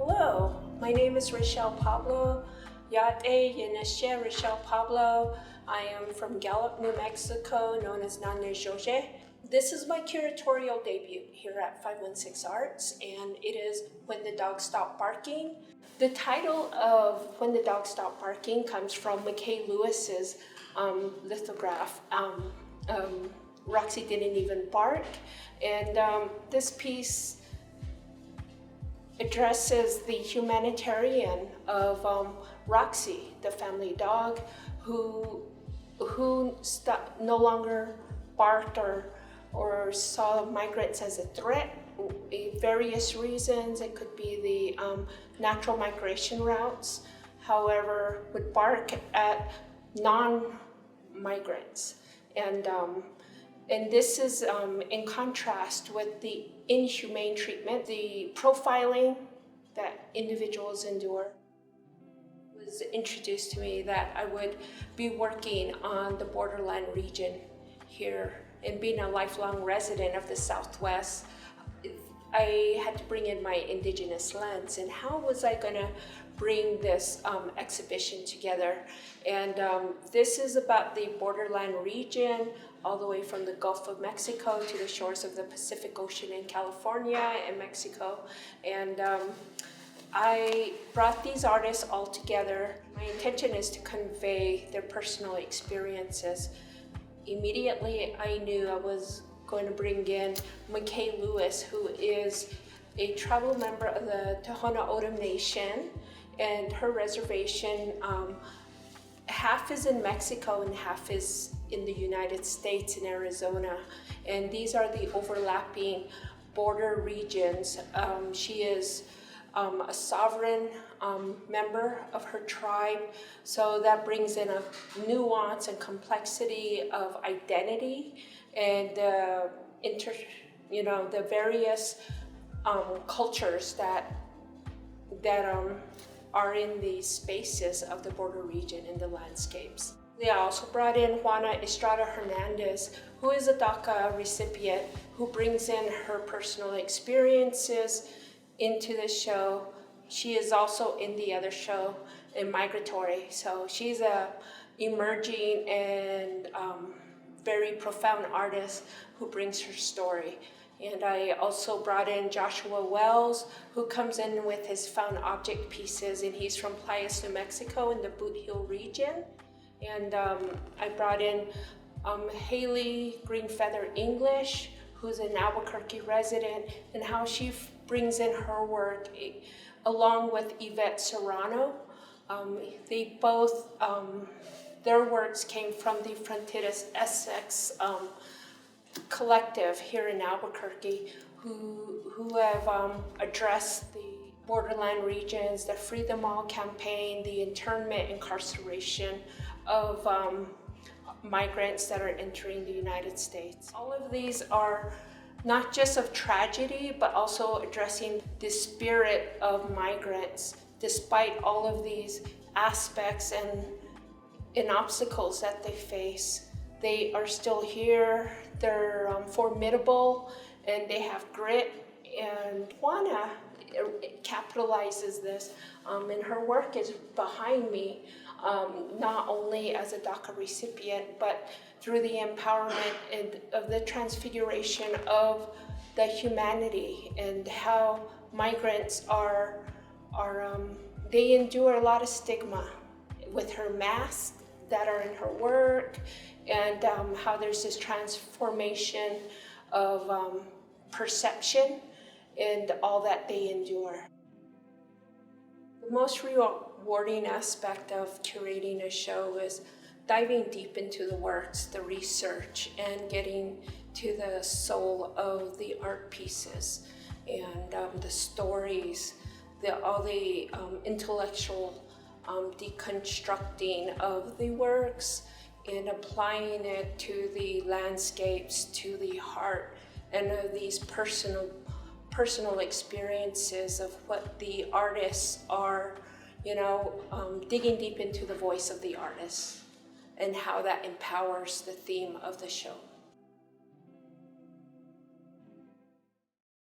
Hello, my name is Rachelle Pablo. Yate Yeneshe Rachelle Pablo. I am from Gallup, New Mexico, known as Nane Joje. This is my curatorial debut here at 516 Arts, and it is When the Dogs Stop Barking. The title of When the Dogs Stop Barking comes from McKay Lewis's lithograph, Roxy Didn't Even Bark, and this piece addresses the humanitarian of Roxy, the family dog, who no longer barked or saw migrants as a threat. Various reasons. It could be the natural migration routes. However, would bark at non-migrants, and this is in contrast with the inhumane treatment, the profiling that individuals endure. It was introduced to me that I would be working on the borderland region here, and being a lifelong resident of the Southwest, I had to bring in my indigenous lens, and how was I going to bring this exhibition together? And this is about the borderland region, all the way from the Gulf of Mexico to the shores of the Pacific Ocean in California and Mexico. And I brought these artists all together. My intention is to convey their personal experiences. Immediately, I knew I was going to bring in McKay Lewis, who is a tribal member of the Tohono O'odham Nation, and her reservation, half is in Mexico and half is in the United States in Arizona, and these are the overlapping border regions. She is a sovereign member of her tribe, so that brings in a nuance and complexity of identity and the various cultures that are in these spaces of the border region and the landscapes. They also brought in Juana Estrada Hernandez, who is a DACA recipient, who brings in her personal experiences into the show. She is also in the other show, in Migratory. So she's a emerging and very profound artist who brings her story. And I also brought in Joshua Wells, who comes in with his found object pieces, and he's from Playas, New Mexico in the Boot Heel region. And I brought in Haley Greenfeather English, who's an Albuquerque resident, and how she brings in her work along with Yvette Serrano. They both, their works came from the Fronteras Essex collective here in Albuquerque, who have addressed the borderland regions, the Free Them All campaign, the internment, incarceration of migrants that are entering the United States. All of these are not just of tragedy, but also addressing the spirit of migrants. Despite all of these aspects and obstacles that they face, they are still here. They're formidable, and they have grit. And Juana capitalizes this, and her work is behind me, not only as a DACA recipient, but through the empowerment and of the transfiguration of the humanity, and how migrants they endure a lot of stigma with her masks that are in her work, and how there's this transformation of perception and all that they endure. The most rewarding aspect of curating a show is diving deep into the works, the research, and getting to the soul of the art pieces and the stories, all the intellectual deconstructing of the works and applying it to the landscapes, to the heart, and of these personal experiences of what the artists are, digging deep into the voice of the artist and how that empowers the theme of the show.